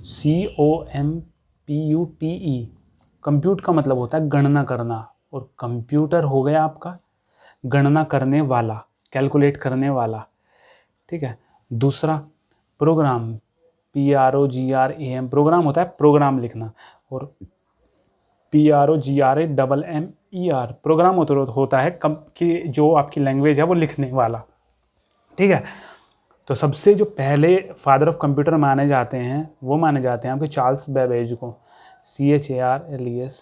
COMPUTE। Compute का मतलब होता है गणना करना, और कंप्यूटर हो गया आपका गणना करने वाला, कैलकुलेट करने वाला। ठीक है। दूसरा प्रोग्राम, PROGRAM, प्रोग्राम होता है प्रोग्राम लिखना, और PROGRAMMER, प्रोग्राम होता है कि जो आपकी लैंग्वेज है वो लिखने वाला। ठीक है। तो सबसे जो पहले फादर ऑफ कंप्यूटर माने जाते हैं वो माने जाते हैं आपके चार्ल्स बेबेज को, CHARLES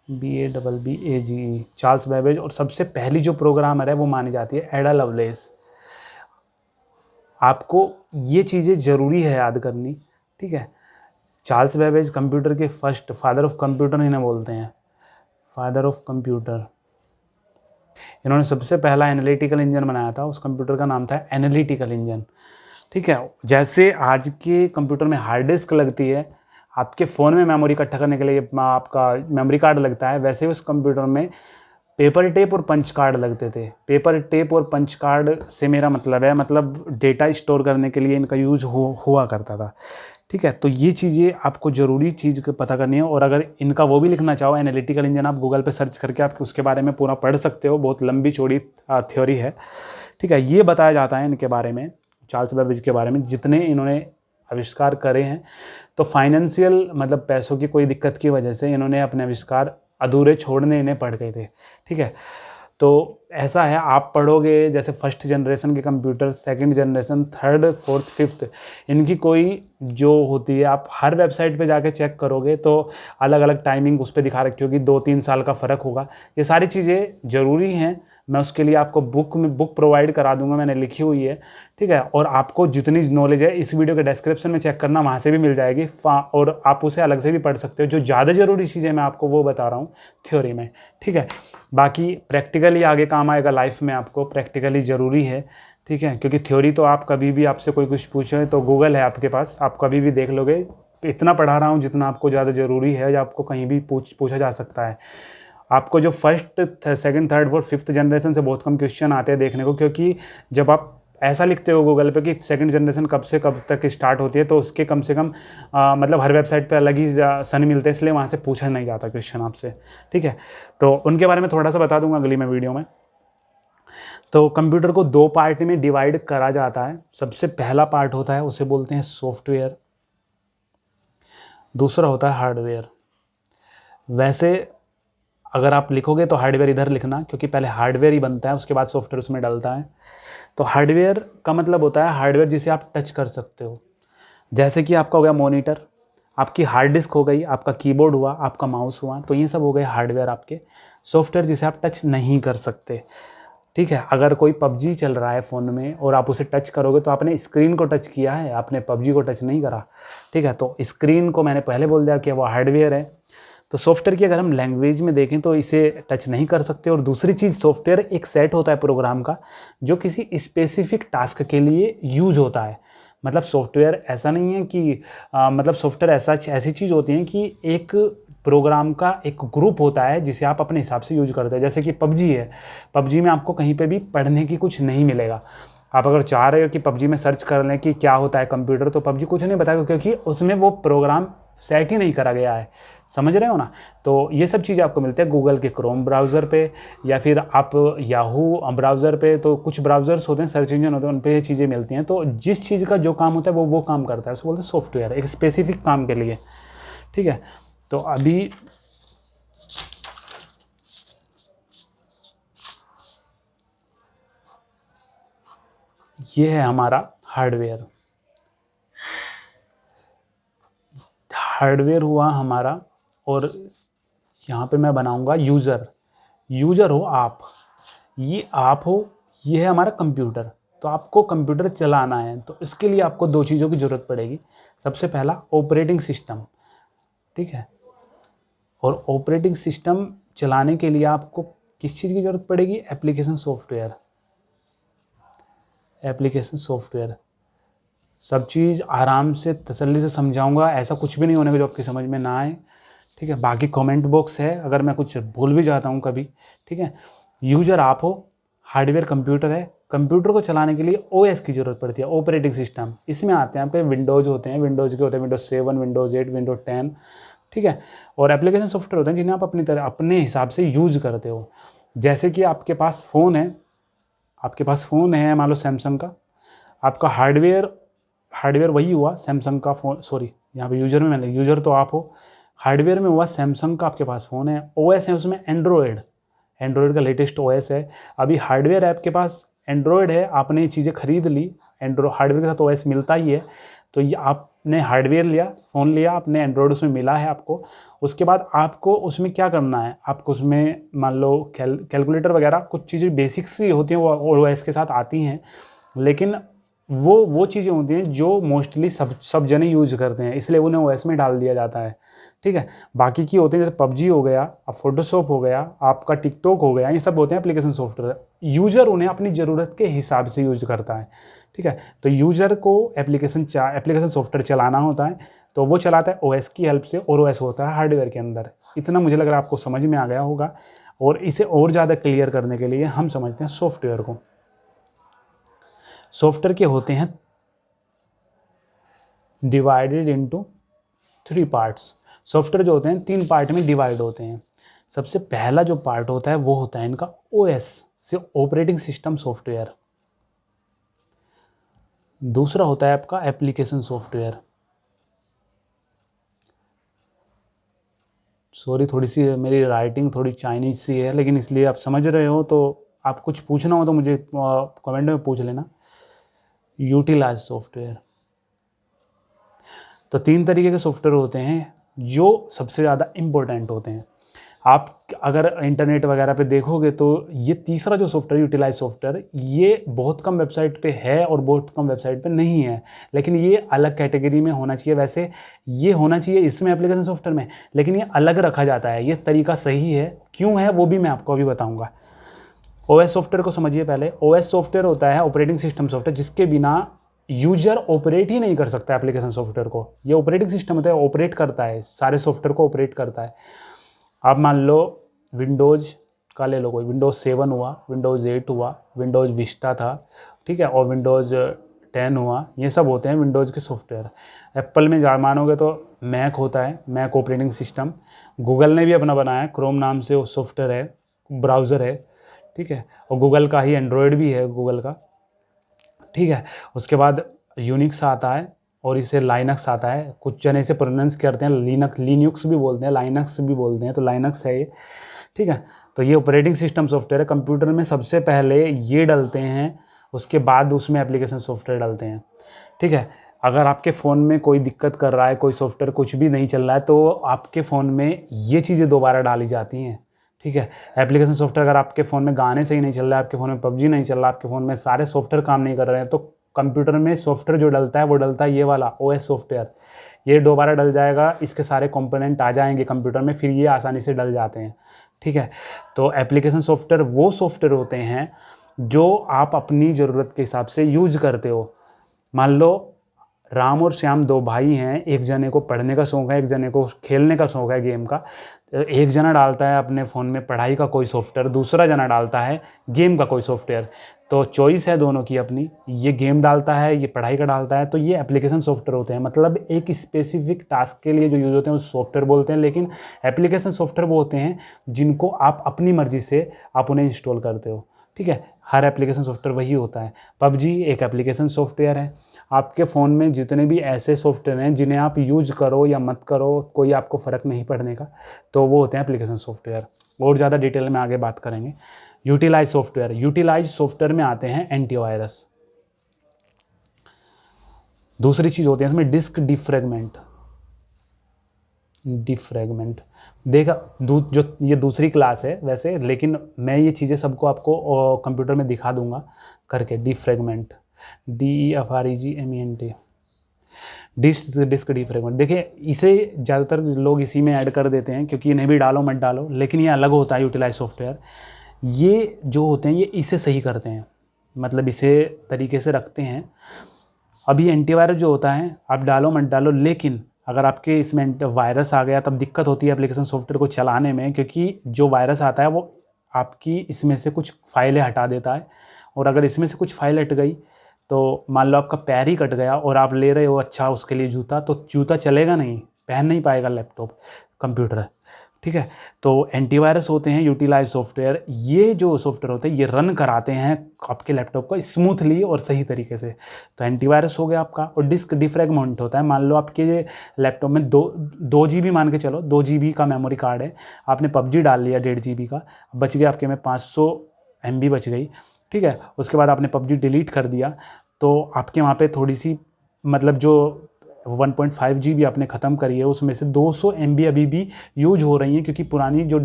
BABBAGE, चार्ल्स बेबेज। और सबसे पहली जो प्रोग्रामर है वो मानी जाती है एडा लवलेस। आपको ये चीज़ें ज़रूरी है याद करनी। ठीक है। चार्ल्स बेबेज कंप्यूटर के फर्स्ट फादर ऑफ कंप्यूटर इन्हें बोलते हैं, फादर ऑफ कंप्यूटर। इन्होंने सबसे पहला एनालिटिकल इंजन बनाया था, उस कंप्यूटर का नाम था एनालिटिकल इंजन। ठीक है। जैसे आज के कंप्यूटर में हार्ड डिस्क लगती है, आपके फ़ोन में मेमोरी इकट्ठा करने के लिए आपका मेमोरी कार्ड लगता है, वैसे उस कंप्यूटर में पेपर टेप और पंच कार्ड लगते थे। पेपर टेप और पंच कार्ड से मेरा मतलब है, मतलब डेटा स्टोर करने के लिए इनका यूज हुआ करता था। ठीक है। तो ये चीज़ें आपको ज़रूरी चीज़ पता करनी है। और अगर इनका वो भी लिखना चाहो एनालिटिकल इंजन, आप गूगल पे सर्च करके आप उसके बारे में पूरा पढ़ सकते हो, बहुत लंबी चौड़ी थ्योरी है। ठीक है। ये बताया जाता है इनके बारे में, चार्ल्स बेबेज के बारे में, जितने इन्होंने आविष्कार करे हैं। तो फाइनेंशियल मतलब पैसों की कोई दिक्कत की वजह से इन्होंने अपने आविष्कार अधूरे छोड़ने इन्हें पड़ गए थे। ठीक है। तो ऐसा है, आप पढ़ोगे जैसे फर्स्ट जनरेशन के computer, second generation, third, fourth, fifth, इनकी कोई जो होती है, आप हर वेबसाइट पे जाके चेक करोगे तो अलग अलग टाइमिंग उस पर दिखा रखी होगी, 2-3 साल का फ़र्क होगा। ये सारी चीज़ें ज़रूरी हैं, मैं उसके लिए आपको बुक प्रोवाइड करा दूंगा, मैंने लिखी हुई है। ठीक है। और आपको जितनी नॉलेज है इस वीडियो के डिस्क्रिप्शन में चेक करना, वहाँ से भी मिल जाएगी, और आप उसे अलग से भी पढ़ सकते हो। जो ज़्यादा ज़रूरी चीज़ें मैं आपको वो बता रहा हूँ थ्योरी में। ठीक है। बाकी प्रैक्टिकली आगे काम आएगा लाइफ में, आपको प्रैक्टिकली ज़रूरी है। ठीक है। क्योंकि थ्योरी तो आप कभी भी, आपसे कोई कुछ पूछे तो गूगल है आपके पास, आप कभी भी देख लोगे। इतना पढ़ा रहा हूँ जितना आपको ज़्यादा ज़रूरी है, या आपको कहीं भी पूछा जा सकता है। आपको जो first, second, third, fourth, fifth generation से बहुत कम क्वेश्चन आते हैं देखने को, क्योंकि जब आप ऐसा लिखते हो गूगल पे कि सेकंड जनरेशन कब से कब तक स्टार्ट होती है, तो उसके कम से कम मतलब हर वेबसाइट पे अलग ही सन मिलते हैं, इसलिए वहाँ से पूछा नहीं जाता क्वेश्चन आपसे। ठीक है। तो उनके बारे में थोड़ा सा बता दूंगा अगली मैं वीडियो में। तो कंप्यूटर को 2 पार्ट में डिवाइड करा जाता है। सबसे पहला पार्ट होता है, उसे बोलते हैं सॉफ्टवेयर, दूसरा होता है हार्डवेयर। वैसे अगर आप लिखोगे तो हार्डवेयर इधर लिखना, क्योंकि पहले हार्डवेयर ही बनता है, उसके बाद सॉफ्टवेयर उसमें डलता है। तो हार्डवेयर का मतलब होता है हार्डवेयर जिसे आप टच कर सकते हो, जैसे कि आपका हो गया मॉनिटर, आपकी हार्ड डिस्क हो गई, आपका कीबोर्ड हुआ, आपका माउस हुआ, तो ये सब हो गए हार्डवेयर आपके। सॉफ्टवेयर जिसे आप टच नहीं कर सकते। ठीक है। अगर कोई पबजी चल रहा है फ़ोन में और आप उसे टच करोगे तो आपने स्क्रीन को टच किया है, आपने पबजी को टच नहीं करा। ठीक है। तो स्क्रीन को मैंने पहले बोल दिया कि वो हार्डवेयर है। तो सॉफ्टवेयर की अगर हम लैंग्वेज में देखें तो इसे टच नहीं कर सकते। और दूसरी चीज़, सॉफ्टवेयर एक सेट होता है प्रोग्राम का जो किसी स्पेसिफिक टास्क के लिए यूज होता है। मतलब सॉफ्टवेयर ऐसा नहीं है कि मतलब सॉफ्टवेयर ऐसी चीज़ होती है कि एक प्रोग्राम का एक ग्रुप होता है जिसे आप अपने हिसाब से यूज करते हैं। जैसे कि पबजी है, पबजी में आपको कहीं पे भी पढ़ने की कुछ नहीं मिलेगा। आप अगर चाह रहे हो कि पबजी में सर्च कर लें कि क्या होता है कंप्यूटर, तो पबजी कुछ नहीं बताएगा, क्योंकि उसमें वो प्रोग्राम सेट ही नहीं करा गया है। समझ रहे हो ना। तो ये सब चीज़ें आपको मिलते हैं गूगल के क्रोम ब्राउज़र पे, या फिर आप याहू ब्राउज़र पे। तो कुछ ब्राउज़र्स होते हैं, सर्च इंजन होते हैं, उन पे ये चीज़ें मिलती हैं। तो जिस चीज़ का जो काम होता है वो काम करता है, उसको बोलते हैं सॉफ्टवेयर, एक स्पेसिफिक काम के लिए। ठीक है। तो अभी ये है हमारा हार्डवेयर। हार्डवेयर हुआ हमारा, और यहाँ पे मैं बनाऊंगा यूज़र। यूज़र हो आप, ये आप हो, ये है हमारा कंप्यूटर। तो आपको कंप्यूटर चलाना है, तो इसके लिए आपको 2 चीज़ों की ज़रूरत पड़ेगी। सबसे पहला ऑपरेटिंग सिस्टम। ठीक है। और ऑपरेटिंग सिस्टम चलाने के लिए आपको किस चीज़ की ज़रूरत पड़ेगी? Application software. एप्लीकेशन सॉफ्टवेयर, सब चीज़ आराम से तसल्ली से समझाऊंगा, ऐसा कुछ भी नहीं होने का जो आपकी समझ में ना आए। ठीक है। बाकी कमेंट बॉक्स है अगर मैं कुछ भूल भी जाता हूँ कभी। ठीक है। यूजर आप हो, हार्डवेयर कंप्यूटर है, कंप्यूटर को चलाने के लिए ओएस की ज़रूरत पड़ती है, ऑपरेटिंग सिस्टम। इसमें आते हैं आपके विंडोज़ होते हैं, विंडोज़ के होते हैं विंडोज़ 7, विंडोज़ 8, विंडोज़ 10, ठीक है। और एप्लीकेशन सॉफ्टवेयर होते हैं जिन्हें आप अपनी तरह अपने हिसाब से यूज़ करते हो। जैसे कि आपके पास फ़ोन है, मान लो सैमसंग का, आपका हार्डवेयर वही हुआ सैमसंग का फ़ोन, सॉरी यहाँ पे यूज़र में मैंने, यूज़र तो आप हो, हार्डवेयर में हुआ सैमसंग का आपके पास फ़ोन है, ओएस है उसमें एंड्रॉयड का लेटेस्ट ओएस है। अभी हार्डवेयर है आपके पास एंड्रॉयड है, आपने ये चीज़ें खरीद ली, हार्डवेयर के साथ ओएस मिलता ही है, तो ये आपने हार्डवेयर लिया, फ़ोन लिया, आपने एंड्रॉयड उसमें मिला है आपको। उसके बाद आपको उसमें क्या करना है, आपको उसमें मान लो कैलकुलेटर वगैरह कुछ चीज़ें बेसिक्स ही होती हैं वो ओएस के साथ आती हैं, लेकिन वो चीज़ें होती हैं जो मोस्टली सब जने यूज करते हैं, इसलिए उन्हें ओएस में डाल दिया जाता है, ठीक है। बाकी की होते हैं जैसे पबजी हो गया, अब फोटोशॉप हो गया, आपका टिकटॉक हो गया, ये सब होते हैं एप्लीकेशन सॉफ्टवेयर। यूज़र उन्हें अपनी ज़रूरत के हिसाब से यूज करता है, ठीक है। तो यूज़र को एप्लीकेशन सॉफ्टवेयर चलाना होता है, तो वो चलाता है ओएस की हेल्प से, और ओएस होता है हार्डवेयर के अंदर। इतना मुझे लग रहा है आपको समझ में आ गया होगा। और इसे और ज़्यादा क्लियर करने के लिए हम समझते हैं सॉफ्टवेयर को। सॉफ्टवेयर के होते हैं डिवाइडेड इनटू 3 पार्ट्स। सॉफ्टवेयर जो होते हैं 3 पार्ट में डिवाइड होते हैं। सबसे पहला जो पार्ट होता है वो होता है इनका ओएस से ऑपरेटिंग सिस्टम सॉफ्टवेयर। दूसरा होता है आपका एप्लीकेशन सॉफ्टवेयर। सॉरी, थोड़ी सी मेरी राइटिंग थोड़ी चाइनीज सी है, लेकिन इसलिए आप समझ रहे हो, तो आप कुछ पूछना हो तो मुझे कमेंट में पूछ लेना। Utilize software. तो 3 तरीके के सॉफ्टवेयर होते हैं जो सबसे ज़्यादा इम्पोर्टेंट होते हैं। आप अगर इंटरनेट वगैरह पे देखोगे तो ये तीसरा जो सॉफ्टवेयर यूटिलाइज सॉफ्टवेयर, ये बहुत कम वेबसाइट पे है और बहुत कम वेबसाइट पे नहीं है, लेकिन ये अलग कैटेगरी में होना चाहिए। वैसे ये होना चाहिए इसमें एप्लीकेशन सॉफ्टवेयर में, लेकिन ये अलग रखा जाता है। ये तरीका सही है, क्यों है वो भी मैं आपको अभी बताऊँगा। ओएस सॉफ्टवेयर को समझिए पहले। ओएस सॉफ्टवेयर होता है ऑपरेटिंग सिस्टम सॉफ्टवेयर, जिसके बिना यूजर ऑपरेट ही नहीं कर सकता एप्लीकेशन सॉफ्टवेयर को। ये ऑपरेटिंग सिस्टम होता है, ऑपरेट करता है, सारे सॉफ्टवेयर को ऑपरेट करता है। आप मान लो विंडोज़ का ले लो, कोई विंडोज़ 7 हुआ, विंडोज़ 8 हुआ, विंडोज़ विस्टा था, ठीक है, और विंडोज़ 10 हुआ, ये सब होते हैं विंडोज़ के सॉफ्टवेयर। एप्पल में जा मानोगे तो मैक होता है, मैक ऑपरेटिंग सिस्टम। गूगल ने भी अपना बनाया, क्रोम नाम से वो सॉफ्टवेयर है, ब्राउज़र है, ठीक है, और गूगल का ही एंड्रॉयड भी है गूगल का, ठीक है। उसके बाद यूनिक्स आता है और इसे लाइनक्स आता है, कुछ जन इसे प्रोनाउंस करते हैं लिनक्स भी बोलते हैं, लाइनक्स भी बोलते हैं, तो लाइनक्स है ये, ठीक है। तो ये ऑपरेटिंग सिस्टम सॉफ्टवेयर है। कंप्यूटर में सबसे पहले ये डलते हैं, उसके बाद उसमें एप्लीकेशन सॉफ्टवेयर डलते हैं, ठीक है। अगर आपके फ़ोन में कोई दिक्कत कर रहा है, कोई सॉफ्टवेयर कुछ भी नहीं चल रहा है, तो आपके फ़ोन में ये चीज़ें दोबारा डाली जाती हैं, ठीक है। एप्लीकेशन सॉफ्टवेयर, अगर आपके फ़ोन में गाने सही नहीं चल रहा है, आपके फ़ोन में पबजी नहीं चल रहा, आपके फ़ोन में सारे सॉफ्टवेयर काम नहीं कर रहे हैं, तो कंप्यूटर में सॉफ्टवेयर जो डलता है वो डलता है ये वाला ओएस सॉफ्टवेयर। ये दोबारा डल जाएगा, इसके सारे कंपोनेंट आ जाएंगे कंप्यूटर में, फिर ये आसानी से डल जाते हैं, ठीक है। तो एप्लीकेशन सॉफ्टवेयर वो सॉफ्टवेयर होते हैं जो आप अपनी ज़रूरत के हिसाब से यूज करते हो। मान लो राम और श्याम 2 भाई हैं, एक जने को पढ़ने का शौक़ है, एक जने को खेलने का शौक़ है गेम का। एक जना डालता है अपने फ़ोन में पढ़ाई का कोई सॉफ्टवेयर, दूसरा जना डालता है गेम का कोई सॉफ्टवेयर। तो चॉइस है दोनों की अपनी, ये गेम डालता है, ये पढ़ाई का डालता है, तो ये एप्लीकेशन सॉफ्टवेयर होते हैं। मतलब एक स्पेसिफिक टास्क के लिए जो यूज़ होते हैं उस सॉफ्टवेयर बोलते हैं, लेकिन एप्लीकेशन सॉफ्टवेयर वो होते हैं जिनको आप अपनी मर्ज़ी से आप उन्हें इंस्टॉल करते हो, ठीक है। हर एप्लीकेशन सॉफ्टवेयर वही होता है। पबजी एक एप्लीकेशन सॉफ्टवेयर है। आपके फ़ोन में जितने भी ऐसे सॉफ्टवेयर हैं जिन्हें आप यूज करो या मत करो, कोई आपको फ़र्क नहीं पड़ने का, तो वो होते हैं एप्लीकेशन सॉफ्टवेयर। और ज़्यादा डिटेल में आगे बात करेंगे। यूटिलाइज सॉफ्टवेयर में आते हैं एंटीवायरस। दूसरी चीज़ होती है इसमें डिस्क डिफ्रैगमेंट। देखा जो ये दूसरी क्लास है वैसे, लेकिन मैं ये चीज़ें सबको आपको कंप्यूटर में दिखा दूंगा करके। Defragment, DEFREGMENT, disk defragment. देखिए इसे ज़्यादातर लोग इसी में ऐड कर देते हैं, क्योंकि इन्हें भी डालो मत डालो, लेकिन ये अलग होता है यूटिलाइज सॉफ्टवेयर। ये जो होते हैं ये इसे सही करते हैं, मतलब इसे तरीके से रखते हैं। अभी एंटीवायरस जो होता है आप डालो मत डालो, लेकिन अगर आपके इसमें वायरस आ गया तब दिक्कत होती है एप्लीकेशन सॉफ्टवेयर को चलाने में, क्योंकि जो वायरस आता है वो आपकी इसमें से कुछ फाइलें हटा देता है और अगर इसमें से कुछ फाइल हट गई तो मान लो आपका पैर ही कट गया और आप ले रहे हो अच्छा उसके लिए जूता, तो जूता चलेगा नहीं, पहन नहीं पाएगा लैपटॉप कंप्यूटर, ठीक है। तो एंटीवायरस होते हैं यूटिलाइज सॉफ्टवेयर, ये जो सॉफ्टवेयर होते हैं ये रन कराते हैं आपके लैपटॉप को स्मूथली और सही तरीके से। तो एंटीवायरस हो गया आपका। और डिस्क डिफ्रैगमेंट होता है, मान लो आपके लैपटॉप में 2 GB मान के चलो 2 GB का मेमोरी कार्ड है, आपने पबजी डाल लिया 1.5 GB का, बच गया आपके में 500 MB बच गई, ठीक है। उसके बाद आपने पबजी डिलीट कर दिया तो आपके वहाँ पे थोड़ी सी मतलब जो 1.5 GB आपने ख़त्म करी है उसमें से 200 MB अभी भी यूज हो रही हैं, क्योंकि पुरानी जो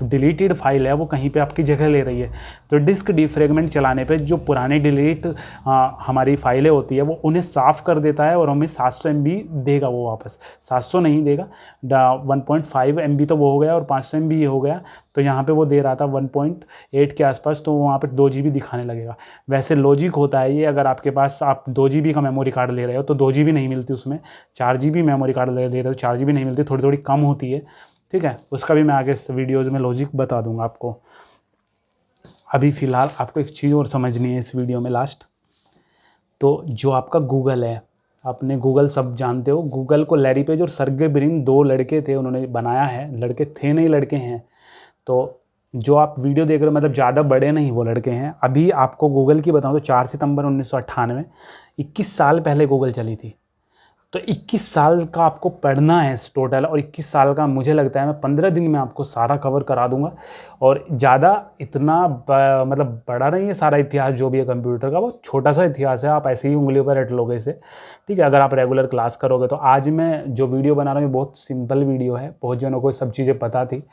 डिलीटेड फाइल है वो कहीं पे आपकी जगह ले रही है। तो डिस्क डिफ्रैगमेंट चलाने पे जो पुराने डिलीट हमारी फाइलें होती है वो उन्हें साफ़ कर देता है और हमें 700 MB देगा वो वापस। 700 नहीं देगा, 1.5 MB तो वो हो गया और 500 MB ये हो गया। तो यहाँ पे वो दे रहा था 1.8 के आसपास, तो वहाँ पे 2 GB दिखाने लगेगा। वैसे लॉजिक होता है ये, अगर आपके पास आप 2 GB का मेमोरी कार्ड ले रहे हो तो 2 GB नहीं मिलती उसमें, 4 GB मेमोरी कार्ड ले रहे हो 4 GB नहीं मिलती, थोड़ी थोड़ी कम होती है, ठीक है। उसका भी मैं आगे वीडियोज़ में लॉजिक बता दूंगा आपको। अभी फ़िलहाल आपको एक चीज़ और समझनी है इस वीडियो में लास्ट। तो जो आपका गूगल है, आपने गूगल सब जानते हो, गूगल को लैरी पेज और सर्गे ब्रिन 2 लड़के थे उन्होंने बनाया है, लड़के थे नहीं लड़के हैं। तो जो आप वीडियो देख रहे हो मतलब ज़्यादा बड़े नहीं वो लड़के हैं। अभी आपको गूगल की बताऊं तो 4 सितंबर 1998, 21 साल पहले गूगल चली थी। तो 21 साल का आपको पढ़ना है टोटल, और 21 साल का मुझे लगता है मैं 15 दिन में आपको सारा कवर करा दूंगा। और ज़्यादा इतना मतलब बड़ा नहीं है सारा इतिहास जो भी है कंप्यूटर का, वो छोटा सा इतिहास है, आप ऐसे ही उंगलियों पर रट लोगे इसे, ठीक है, अगर आप रेगुलर क्लास करोगे तो। आज मैं जो वीडियो बना रहा हूँ बहुत सिंपल वीडियो है, बहुत जनों को सब चीज़ें पता थी,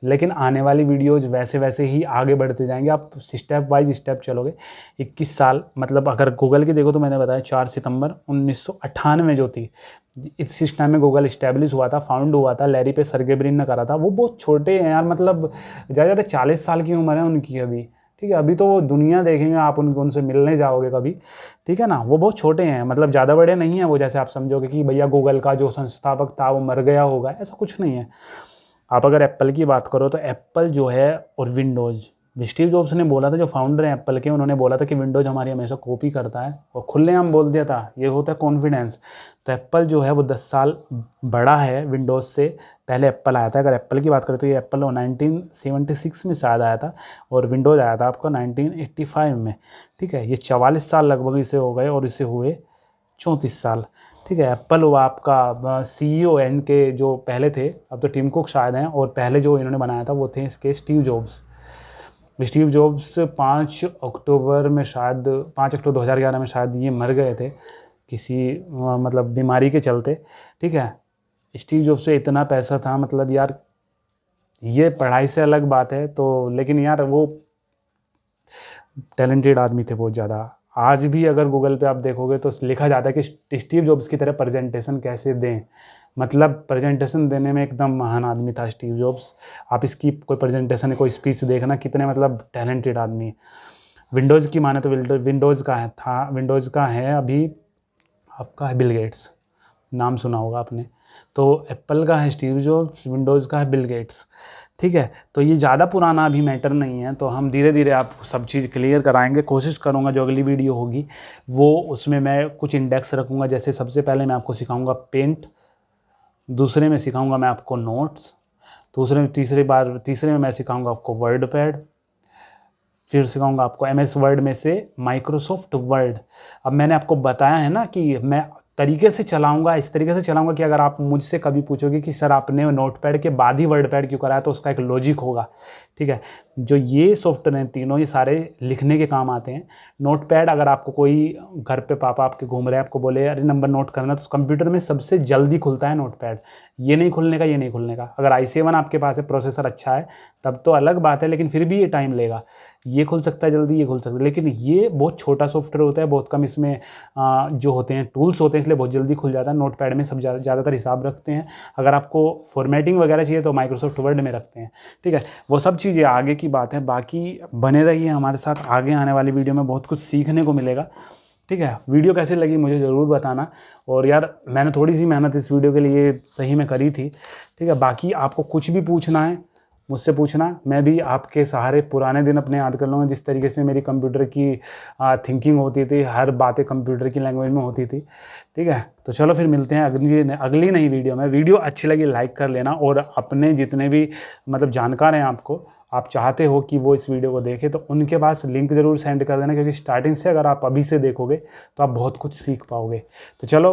लेकिन आने वाली वीडियोज़ वैसे वैसे ही आगे बढ़ते जाएंगे, आप स्टेप बाइज स्टेप चलोगे। 21 साल मतलब अगर गूगल की देखो तो मैंने बताया 4 सितंबर 1998 जो थी, इस टाइम में गूगल इस्टेब्लिश हुआ था, फाउंड हुआ था, लैरी पे सर्गे ब्रिन ने करा था। वो बहुत छोटे हैं यार, मतलब ज़्यादा ज़्यादा 40 साल की उम्र है उनकी अभी, ठीक है। अभी तो वो दुनिया देखेंगे, आप उनसे मिलने जाओगे कभी, ठीक है ना। वो बहुत छोटे हैं, मतलब ज़्यादा बड़े नहीं हैं वो, जैसे आप समझोगे कि भैया गूगल का जो संस्थापक था वो मर गया होगा, ऐसा कुछ नहीं है। आप अगर एप्पल की बात करो तो एप्पल जो है और विंडोज़, स्टीव जॉब्स ने बोला था, जो फाउंडर हैं एप्पल के, उन्होंने बोला था कि विंडोज़ हमारी हमेशा कॉपी करता है, और खुलेआम बोल दिया था, ये होता है कॉन्फिडेंस। तो एप्पल जो है वो 10 साल बड़ा है विंडोज़ से। पहले एप्पल आया था, अगर एप्पल की बात करें तो ये एप्पल 1976 में शायद आया था, और विंडोज़ आया था आपका 1985 में, ठीक है। ये 44 साल लगभग इसे हो गए, और इसे हुए 34 साल, ठीक है। एप्पल हुआ आपका CEO इनके जो पहले थे, अब तो टिम कुक शायद हैं, और पहले जो इन्होंने बनाया था वो थे इसके स्टीव जॉब्स। स्टीव जॉब्स 5 अक्टूबर में शायद 5 अक्टूबर 2011 में शायद ये मर गए थे किसी मतलब बीमारी के चलते, ठीक है। स्टीव जॉब्स से इतना पैसा था, मतलब यार ये पढ़ाई से अलग बात है तो, लेकिन यार वो टैलेंटेड आदमी थे बहुत ज़्यादा। आज भी अगर गूगल पे आप देखोगे तो लिखा जाता है कि स्टीव जॉब्स की तरह प्रेजेंटेशन कैसे दें, मतलब प्रेजेंटेशन देने में एकदम महान आदमी था स्टीव जॉब्स। आप इसकी कोई प्रेजेंटेशन कोई स्पीच देखना, कितने मतलब टैलेंटेड आदमी है। विंडोज़ की माने तो विंडोज़ का है अभी आपका है बिल गेट्स, नाम सुना होगा आपने। तो एप्पल का है स्टीव जॉब्स, विंडोज़ का है बिल गेट्स, ठीक है। तो ये ज़्यादा पुराना अभी मैटर नहीं है, तो हम धीरे धीरे आप सब चीज़ क्लियर कराएंगे। कोशिश करूँगा जो अगली वीडियो होगी वो उसमें मैं कुछ इंडेक्स रखूँगा, जैसे सबसे पहले मैं आपको सिखाऊँगा पेंट, दूसरे में सिखाऊंगा मैं आपको नोट्स, तीसरे में मैं सिखाऊंगा आपको वर्ड पैड, फिर सिखाऊंगा आपको MS वर्ड में से माइक्रोसॉफ्ट वर्ड। अब मैंने आपको बताया है ना कि मैं तरीके से चलाऊंगा, इस तरीके से चलाऊंगा कि अगर आप मुझसे कभी पूछोगे कि सर आपने नोटपैड के बाद ही वर्ड पैड क्यों कराया, तो उसका एक लॉजिक होगा, ठीक है। जो ये सॉफ्टवेयर हैं तीनों, ये सारे लिखने के काम आते हैं। नोटपैड अगर आपको कोई घर पे पापा आपके घूम रहे हैं, आपको बोले अरे नंबर नोट करना, तो कंप्यूटर में सबसे जल्दी खुलता है नोटपैड। ये नहीं खुलने का। अगर i7 आपके पास है, प्रोसेसर अच्छा है, तब तो अलग बात है, लेकिन फिर भी ये टाइम लेगा। ये खुल सकता है जल्दी, ये खुल सकता है, लेकिन ये बहुत छोटा सॉफ्टवेयर होता है, बहुत कम इसमें जो होते हैं टूल्स होते हैं, इसलिए बहुत जल्दी खुल जाता है। नोटपैड में सब ज़्यादातर हिसाब रखते हैं। अगर आपको फॉर्मेटिंग वगैरह चाहिए तो माइक्रोसॉफ्ट वर्ड में रखते हैं, ठीक है। वो सब चीज़ें आगे की बात है, बाकी बने रहिए हमारे साथ, आगे आने वाली वीडियो में बहुत कुछ सीखने को मिलेगा, ठीक है। वीडियो कैसी लगी मुझे ज़रूर बताना, और यार मैंने थोड़ी सी मेहनत इस वीडियो के लिए सही में करी थी, ठीक है। बाकी आपको कुछ भी पूछना है मुझसे पूछना, मैं भी आपके सहारे पुराने दिन अपने याद कर लूँगा, जिस तरीके से मेरी कंप्यूटर की थिंकिंग होती थी, हर बातें कंप्यूटर की लैंग्वेज में होती थी। ठीक है, तो चलो फिर मिलते हैं अगली नई वीडियो में। वीडियो अच्छी लगी लाइक कर लेना, और अपने जितने भी मतलब जानकार हैं आपको, आप चाहते हो कि वो इस वीडियो को देखें, तो उनके पास लिंक ज़रूर सेंड कर देना, क्योंकि स्टार्टिंग से अगर आप अभी से देखोगे तो आप बहुत कुछ सीख पाओगे। तो चलो।